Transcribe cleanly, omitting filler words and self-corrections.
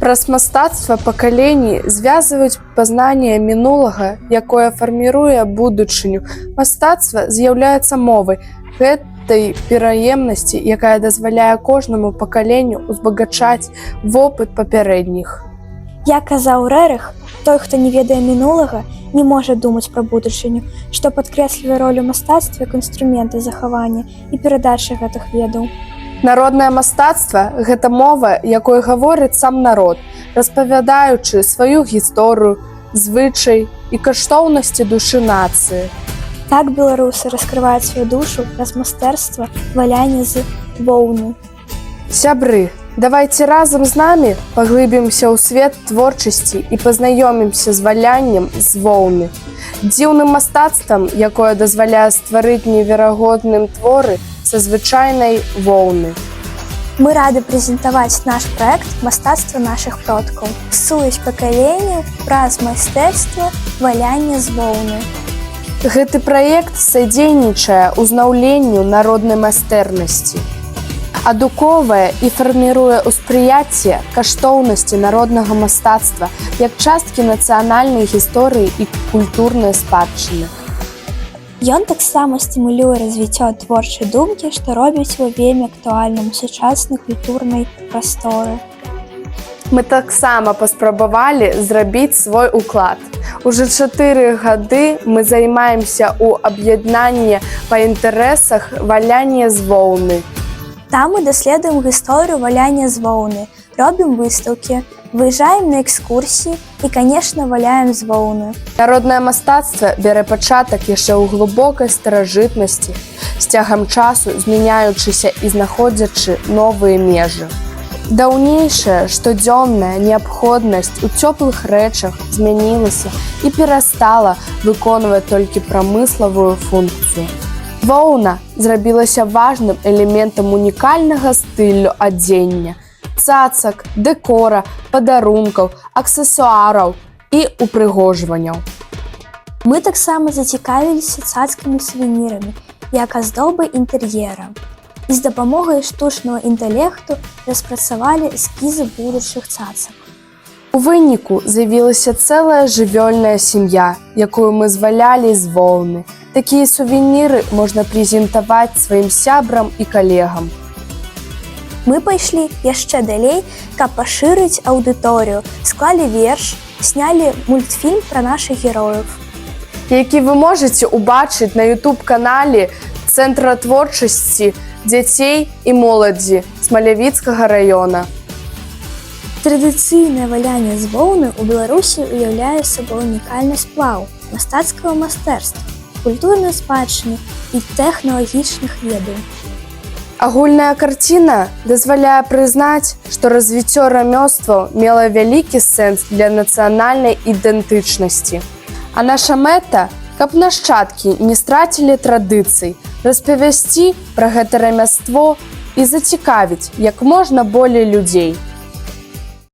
Праз мастацтва пакаленні звязваюць пазнанне мінулага, якое фарміруе будучыню. Мастацтва з'яўляецца мовай гэтай пераемнасці, якая дазваляе кожнаму пакаленню узбагачаць вопыт папярэдніх. Як казаў Рэрых, той, хто не ведае мінулага, не можа думаць пра будучыню, што падкрэслівае ролю мастацтва як інструмента захавання і перадачы гэтых ведаў. Народнае мастацтва – гэта мова, якой гаворыць сам народ, распавядаючы сваю гісторыю, звычай і каштоўнасці душы нацыі. Так беларусы раскрываюць сваю душу праз мастэрства валяння з воўны. Сябры, давайце разам з намі паглыбімся ў свет творчасці і пазнаёмімся з валяннем з воўны. Дзіўным мастацтвам, якое дазваляе стварыць неверагодным творы са звычайнай воўны. Мы рады прэзентаваць наш праект «Мастацтва нашых продкаў». Сувязь пакаленняў праз майстэрства валяння з воўны. Гэты праект садзейнічае ўзнаўленню народнай майстэрнасці, адукоўвае і фарміруе ўспрыяцце каштоўнасці народнага мастацтва як часткі нацыянальнай гісторыі і культурнай спадчыны. Ён таксама стымулюе развіццё творчай думкі, што робіць его вельмі актуальным у сучаснай культурнай прасторы. Мы таксама паспрабавалі зрабіць свой уклад. Уже 4 гады мы займаемся ў аб'яднанні па інтарэсах валяння з воўны. Там мы даследуем гісторыю валяння з воўны, робім выстаўкі, выязджаем на экскурсіі і, канешне, валяем з воўны. Народнае мастацтва бярэ пачатак яшчэ ў глыбокай старажытнасці, з цягам часу змяняючыся і знаходзячы новыя межы. Даўнейшая штодзённая неабходнасць у цёплых рэчах змянілася і перастала выконваць толькі прамыславую функцыю. Воўна зрабілася важным элементам унікальнага стылю адзення, цацак, дэкора, падарункаў, аксесуараў і упрыгожванняў. Мы таксама зацікавіліся цацкамі-сувенірамі, як аздобай інтэр'ера. І з дапамогай штучнага інтэлекту распрацавалі эскізы будучых цацак. У выніку з'явілася цэлая жывёльная сям'я, якую мы звалялі з воўны. Такія сувеніры можна прэзентаваць сваім сябрам і калегам. Мы пайшлі яшчэ далей, каб пашырыць аўдыторыю, склалі верш, снялі мультфільм пра нашых герояў. Які вы можаце ўбачыць на YouTube-канале Цэнтра творчасці дзяцей і моладзі Смалявіцкага раёна. Традыцыйнае валянне з воўны ў Беларусі уяўляе сабой унікальны сплаў мастацкага майстэрства, культурнай спадчыны і тэхналагічных ведаў. Агульная карціна дазваляе прызнаць, што развіццё рамёстваў мела вялікі сэнс для нацыянальнай ідэнтычнасці. А наша мэта, каб нашчадкі не страцілі традыцый, распавясці пра гэта рамяство і зацікавіць як можна болей людзей.